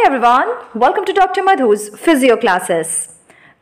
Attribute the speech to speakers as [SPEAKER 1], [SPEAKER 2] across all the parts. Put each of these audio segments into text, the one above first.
[SPEAKER 1] Hi everyone, welcome to doctor Madhu's physio classes.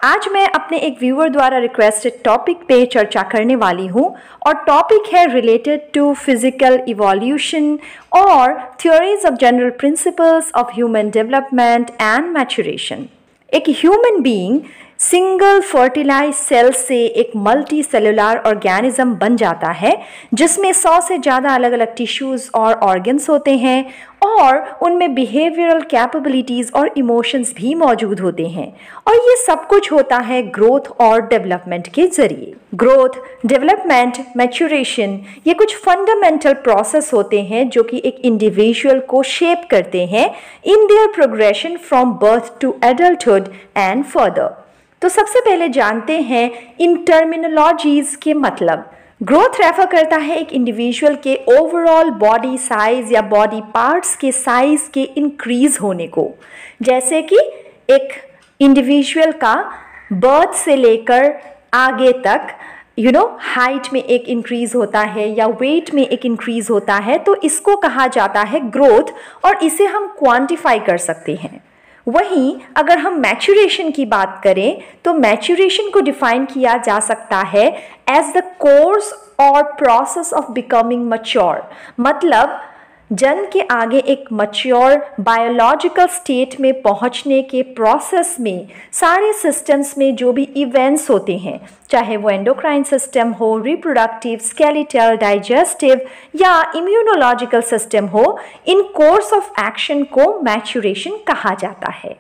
[SPEAKER 1] आज मैं अपने एक व्यूअर द्वारा रिक्वेस्टेड टॉपिक पे चर्चा करने वाली हूँ और टॉपिक है रिलेटेड टू फिजिकल इवोल्यूशन और theories of general principles of human development and maturation. एक human being single fertilize cell से एक मल्टी सेलुलर ऑर्गेनिज्म बन जाता है जिसमें 100 से ज़्यादा अलग अलग टिश्यूज़ और ऑर्गन्स होते हैं और उनमें बिहेवियरल कैपेबिलिटीज़ और इमोशंस भी मौजूद होते हैं और ये सब कुछ होता है ग्रोथ और डेवलपमेंट के ज़रिए। ग्रोथ, डेवलपमेंट, मैच्योरेशन ये कुछ फंडामेंटल प्रोसेस होते हैं जो कि एक इंडिविजुअल को शेप करते हैं in their progression from birth to adulthood and further. तो सबसे पहले जानते हैं इन टर्मिनोलॉजीज के मतलब। ग्रोथ रेफर करता है एक इंडिविजुअल के ओवरऑल बॉडी साइज या बॉडी पार्ट्स के साइज के इंक्रीज होने को, जैसे कि एक इंडिविजुअल का बर्थ से लेकर आगे तक हाइट में एक इंक्रीज होता है या वेट में एक इंक्रीज होता है, तो इसको कहा जाता है ग्रोथ और इसे हम क्वांटिफाई कर सकते हैं। वहीं अगर हम मैच्योरेशन की बात करें तो मैच्योरेशन को डिफाइन किया जा सकता है एज द कोर्स और प्रोसेस ऑफ बिकमिंग मैच्योर। मतलब जन्म के आगे एक मैच्योर बायोलॉजिकल स्टेट में पहुंचने के प्रोसेस में सारे सिस्टम्स में जो भी इवेंट्स होते हैं, चाहे वो एंडोक्राइन सिस्टम हो, रिप्रोडक्टिव, स्केलेटल, डाइजेस्टिव या इम्यूनोलॉजिकल सिस्टम हो, इन कोर्स ऑफ एक्शन को मैच्योरेशन कहा जाता है।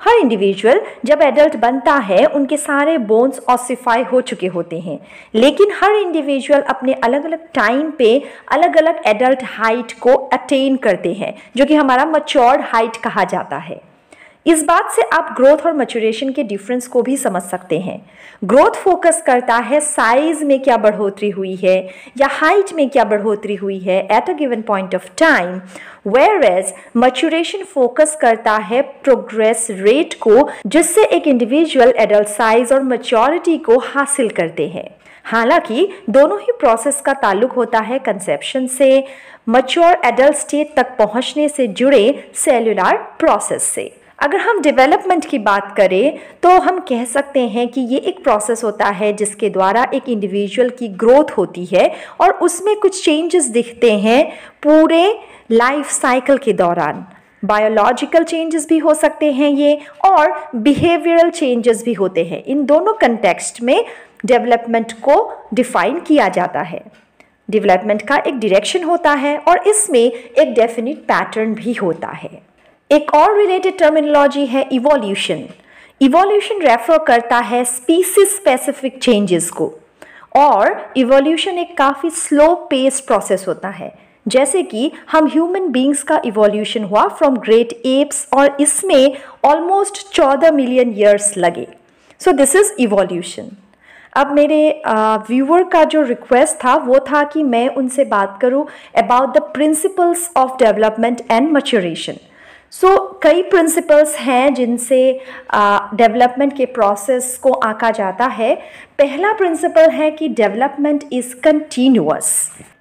[SPEAKER 1] हर इंडिविजुअल जब एडल्ट बनता है उनके सारे बोन्स ऑसिफाई हो चुके होते हैं, लेकिन हर इंडिविजुअल अपने अलग अलग टाइम पे अलग अलग एडल्ट हाइट को अटेन करते हैं जो कि हमारा मैच्योर्ड हाइट कहा जाता है। इस बात से आप ग्रोथ और मैच्योरेशन के डिफरेंस को भी समझ सकते हैं। ग्रोथ फोकस करता है साइज में क्या बढ़ोतरी हुई है या हाइट में क्या बढ़ोतरी हुई है at a given point of time, whereas maturation focus करता है प्रोग्रेस रेट को जिससे एक इंडिविजुअल एडल्ट साइज और मैच्योरिटी को हासिल करते हैं। हालांकि दोनों ही प्रोसेस का ताल्लुक होता है कंसेप्शन से मैच्योर एडल्ट स्टेट तक पहुंचने से जुड़े सेलुलर प्रोसेस से। अगर हम डेवलपमेंट की बात करें तो हम कह सकते हैं कि ये एक प्रोसेस होता है जिसके द्वारा एक इंडिविजुअल की ग्रोथ होती है और उसमें कुछ चेंजेस दिखते हैं पूरे लाइफ साइकिल के दौरान। बायोलॉजिकल चेंजेस भी हो सकते हैं ये और बिहेवियरल चेंजेस भी होते हैं। इन दोनों कंटेक्स्ट में डेवलपमेंट को डिफाइन किया जाता है। डेवलपमेंट का एक डायरेक्शन होता है और इसमें एक डेफिनिट पैटर्न भी होता है। एक और रिलेटेड टर्मिनोलॉजी है इवोल्यूशन। इवोल्यूशन रेफर करता है स्पीसीज स्पेसिफिक चेंजेस को और इवोल्यूशन एक काफ़ी स्लो पेस प्रोसेस होता है, जैसे कि हम ह्यूमन बींग्स का इवोल्यूशन हुआ फ्रॉम ग्रेट एप्स और इसमें ऑलमोस्ट 14 मिलियन ईयर्स लगे। So this is evolution. अब मेरे व्यूअर का जो रिक्वेस्ट था वो था कि मैं उनसे बात करूं about the principles of development and maturation. कई प्रिंसिपल्स हैं जिनसे डेवलपमेंट के प्रोसेस को आंका जाता है। पहला प्रिंसिपल है कि डेवलपमेंट इज़ कंटिन्यूअस।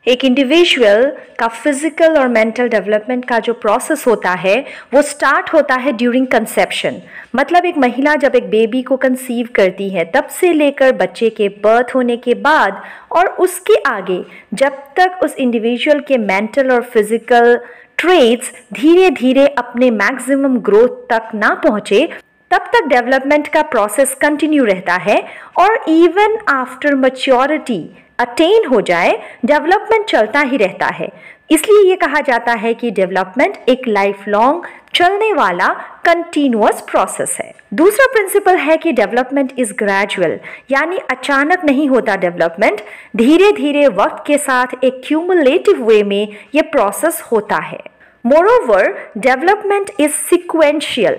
[SPEAKER 1] एक इंडिविजुअल का फिजिकल और मेंटल डेवलपमेंट का जो प्रोसेस होता है वो स्टार्ट होता है ड्यूरिंग कंसेप्शन। मतलब एक महिला जब एक बेबी को कंसीव करती है तब से लेकर बच्चे के बर्थ होने के बाद और उसके आगे जब तक उस इंडिविजुअल के मेंटल और फिजिकल ट्रेट्स धीरे धीरे अपने मैक्सिमम ग्रोथ तक ना पहुँचे तब तक डेवलपमेंट का प्रोसेस कंटिन्यू रहता है और इवन आफ्टर मैच्योरिटी अटेन हो जाए डेवलपमेंट चलता ही रहता है। इसलिए ये कहा जाता है कि डेवलपमेंट एक लाइफ लॉन्ग चलने वाला कंटिन्यूअस प्रोसेस है। दूसरा प्रिंसिपल है कि डेवलपमेंट इज़ ग्रेजुअल, यानी अचानक नहीं होता डेवलपमेंट, धीरे धीरे वक्त के साथ एक क्यूमुलेटिव वे में ये प्रोसेस होता है। मोरोवर डेवलपमेंट इज सिक्वेंशियल,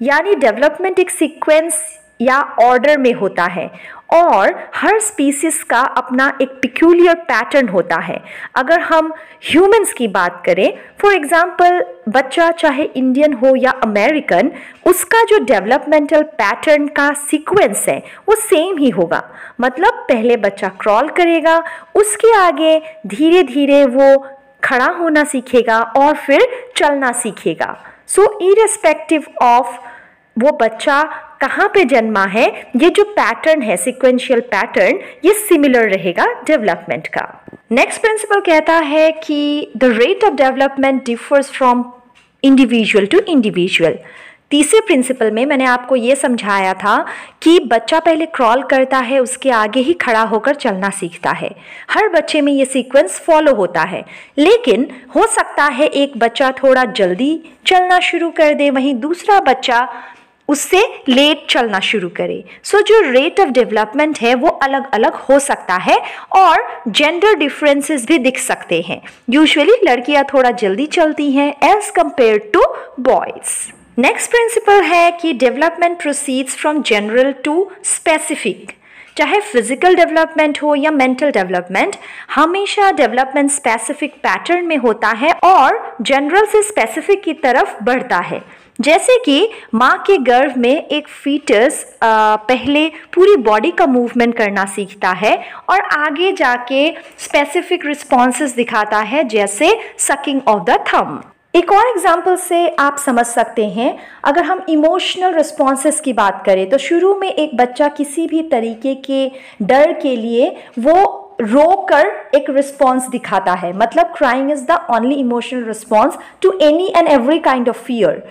[SPEAKER 1] यानी डेवलपमेंट एक सीक्वेंस या ऑर्डर में होता है और हर स्पीसीज का अपना एक पिक्यूलियर पैटर्न होता है। अगर हम ह्यूमंस की बात करें, फॉर एग्जांपल बच्चा चाहे इंडियन हो या अमेरिकन, उसका जो डेवलपमेंटल पैटर्न का सीक्वेंस है वो सेम ही होगा। मतलब पहले बच्चा क्रॉल करेगा, उसके आगे धीरे धीरे वो खड़ा होना सीखेगा और फिर चलना सीखेगा। सो इररिस्पेक्टिव ऑफ वो बच्चा कहाँ पे जन्मा है, ये जो पैटर्न है, सिक्वेंशियल पैटर्न, ये सिमिलर रहेगा डेवलपमेंट का। नेक्स्ट प्रिंसिपल कहता है कि the rate of development differs from individual to individual. तीसरे प्रिंसिपल में मैंने आपको ये समझाया था कि बच्चा पहले क्रॉल करता है, उसके आगे ही खड़ा होकर चलना सीखता है। हर बच्चे में ये सीक्वेंस फॉलो होता है, लेकिन हो सकता है एक बच्चा थोड़ा जल्दी चलना शुरू कर दे, वहीं दूसरा बच्चा उससे लेट चलना शुरू करे। सो जो रेट ऑफ डेवलपमेंट है वो अलग अलग हो सकता है और जेंडर डिफरेंसेस भी दिख सकते हैं। यूजुअली लड़कियां थोड़ा जल्दी चलती हैं as compare to boys. Next principle है कि development proceeds from general to specific. चाहे फिजिकल डेवलपमेंट हो या मेंटल डेवलपमेंट, हमेशा डेवलपमेंट स्पेसिफिक पैटर्न में होता है और जनरल से स्पेसिफिक की तरफ बढ़ता है। जैसे कि माँ के गर्भ में एक फीटस पहले पूरी बॉडी का मूवमेंट करना सीखता है और आगे जाके स्पेसिफिक रिस्पॉन्सेस दिखाता है, जैसे सकिंग ऑफ द थंब। एक और एग्जाम्पल से आप समझ सकते हैं, अगर हम इमोशनल रिस्पॉन्सेस की बात करें तो शुरू में एक बच्चा किसी भी तरीके के डर के लिए वो रोकर एक रिस्पॉन्स दिखाता है, मतलब crying is the only emotional response to any and every kind of fear.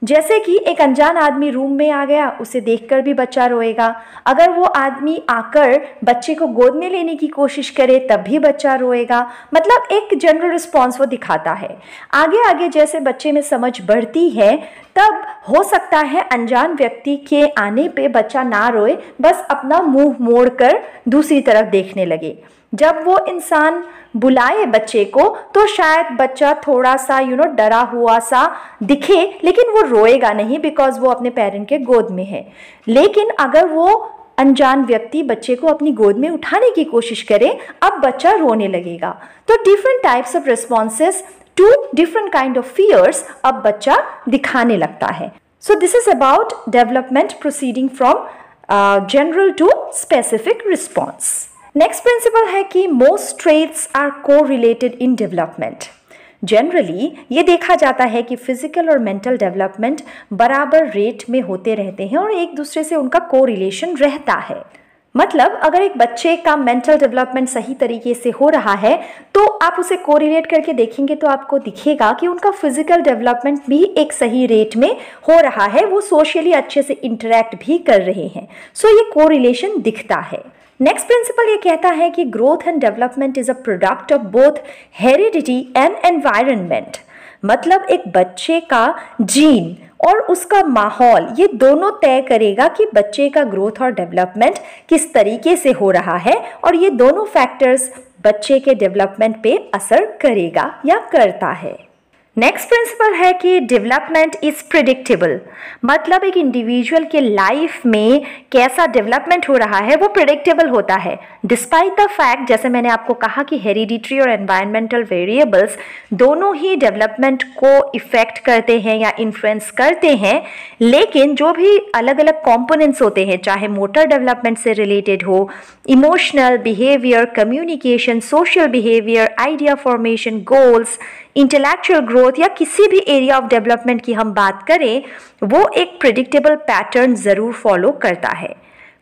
[SPEAKER 1] जैसे कि एक अनजान आदमी रूम में आ गया, उसे देखकर भी बच्चा रोएगा। अगर वो आदमी आकर बच्चे को गोद में लेने की कोशिश करे तब भी बच्चा रोएगा। मतलब एक जनरल रिस्पॉन्स वो दिखाता है। आगे आगे जैसे बच्चे में समझ बढ़ती है, तब हो सकता है अनजान व्यक्ति के आने पे बच्चा ना रोए, बस अपना मुंह मोड़कर दूसरी तरफ देखने लगे। जब वो इंसान बुलाए बच्चे को तो शायद बच्चा थोड़ा सा डरा हुआ सा दिखे, लेकिन वो रोएगा नहीं बिकॉज वो अपने पेरेंट के गोद में है। लेकिन अगर वो अनजान व्यक्ति बच्चे को अपनी गोद में उठाने की कोशिश करे, अब बच्चा रोने लगेगा। तो different types of responses to different kind of fears अब बच्चा दिखाने लगता है। So this is about development proceeding from general to specific response. Next principle है कि most traits are correlated in development. Generally ये देखा जाता है कि फिजिकल और मेंटल डेवलपमेंट बराबर रेट में होते रहते हैं और एक दूसरे से उनका कोरिलेशन रहता है। मतलब अगर एक बच्चे का मेंटल डेवलपमेंट सही तरीके से हो रहा है तो आप उसे कोरिलेट करके देखेंगे तो आपको दिखेगा कि उनका फिजिकल डेवलपमेंट भी एक सही रेट में हो रहा है, वो सोशली अच्छे से इंटरेक्ट भी कर रहे हैं। सो ये कोरिलेशन दिखता है। नेक्स्ट प्रिंसिपल ये कहता है कि growth and development is a product of both heredity and environment. मतलब एक बच्चे का जीन और उसका माहौल, ये दोनों तय करेगा कि बच्चे का ग्रोथ और डेवलपमेंट किस तरीके से हो रहा है, और ये दोनों फैक्टर्स बच्चे के डेवलपमेंट पे असर करेगा या करता है। नेक्स्ट प्रिंसिपल है कि डेवलपमेंट इज प्रिडिक्टेबल। मतलब एक इंडिविजुअल के लाइफ में कैसा डेवलपमेंट हो रहा है वो प्रिडिक्टेबल होता है, डिस्पाइट द फैक्ट, जैसे मैंने आपको कहा कि हेरिडिटरी और एनवायरमेंटल वेरिएबल्स दोनों ही डेवलपमेंट को इफेक्ट करते हैं या इन्फ्लुएंस करते हैं, लेकिन जो भी अलग अलग कंपोनेंट्स होते हैं, चाहे मोटर डेवलपमेंट से रिलेटेड हो, emotional, behaviour, communication, social behaviour, idea formation, goals, intellectual growth या किसी भी एरिया ऑफ डेवलपमेंट की हम बात करें, वो एक प्रिडिक्टेबल पैटर्न ज़रूर फॉलो करता है।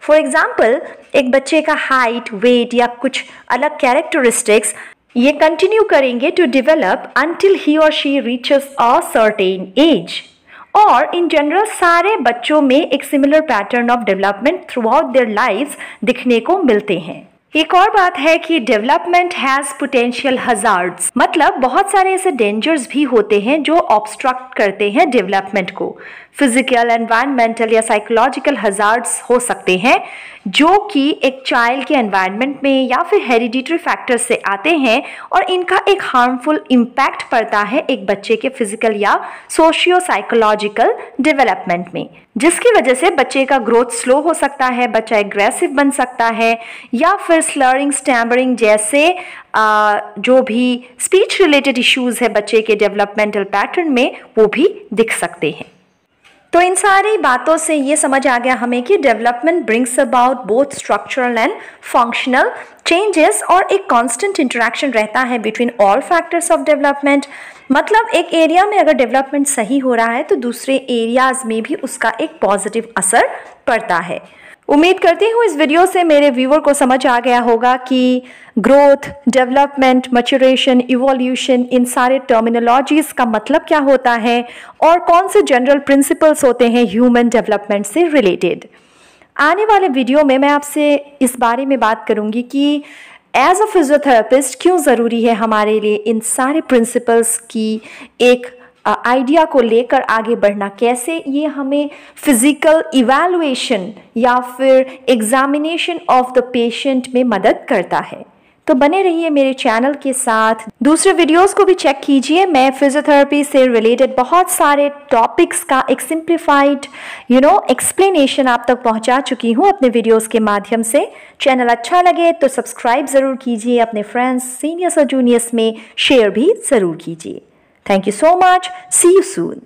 [SPEAKER 1] फॉर एग्जाम्पल, एक बच्चे का हाइट, वेट या कुछ अलग कैरेक्टरिस्टिक्स ये कंटिन्यू करेंगे टू डेवलप अंटिल ही और she reaches a certain age. और इन जनरल सारे बच्चों में एक similar pattern of development through out their lives दिखने को मिलते हैं। एक और बात है कि डेवलपमेंट हैज़ पोटेंशियल हजार्ड्स। मतलब बहुत सारे ऐसे डेंजर्स भी होते हैं जो ऑब्स्ट्रक्ट करते हैं डेवलपमेंट को। फिजिकल, एनवायरमेंटल या साइकोलॉजिकल हजार्ड्स हो सकते हैं जो कि एक चाइल्ड के एनवायरनमेंट में या फिर हेरिडिटरी फैक्टर्स से आते हैं, और इनका एक हार्मफुल इम्पैक्ट पड़ता है एक बच्चे के फिजिकल या सोशियो साइकोलॉजिकल डेवलपमेंट में, जिसकी वजह से बच्चे का ग्रोथ स्लो हो सकता है, बच्चा एग्रेसिव बन सकता है, या फिर स्लरिंग, स्टैमरिंग जैसे जो भी स्पीच रिलेटेड इश्यूज है बच्चे के डेवलपमेंटल पैटर्न में वो भी दिख सकते हैं। तो इन सारी बातों से ये समझ आ गया हमें कि development brings about both structural and functional changes और एक कांस्टेंट इंटरेक्शन रहता है between all factors of development. मतलब एक एरिया में अगर डेवलपमेंट सही हो रहा है तो दूसरे एरियाज में भी उसका एक पॉजिटिव असर पड़ता है। उम्मीद करती हूँ इस वीडियो से मेरे व्यूअर को समझ आ गया होगा कि ग्रोथ, डेवलपमेंट, मैच्योरेशन, इवोल्यूशन, इन सारे टर्मिनोलॉजीज का मतलब क्या होता है और कौन से जनरल प्रिंसिपल्स होते हैं ह्यूमन डेवलपमेंट से रिलेटेड। आने वाले वीडियो में मैं आपसे इस बारे में बात करूंगी कि एज अ फिजियोथेरेपिस्ट क्यों ज़रूरी है हमारे लिए इन सारे प्रिंसिपल्स की एक आइडिया को लेकर आगे बढ़ना, कैसे ये हमें फिजिकल इवैल्यूएशन या फिर एग्जामिनेशन ऑफ द पेशेंट में मदद करता है। तो बने रहिए मेरे चैनल के साथ, दूसरे वीडियोस को भी चेक कीजिए। मैं फिजियोथेरेपी से रिलेटेड बहुत सारे टॉपिक्स का एक सिंप्लीफाइड एक्सप्लेनेशन आप तक पहुंचा चुकी हूं अपने वीडियोस के माध्यम से। चैनल अच्छा लगे तो सब्सक्राइब ज़रूर कीजिए, अपने फ्रेंड्स, सीनियर्स और जूनियर्स में शेयर भी ज़रूर कीजिए। Thank you so much. See you soon.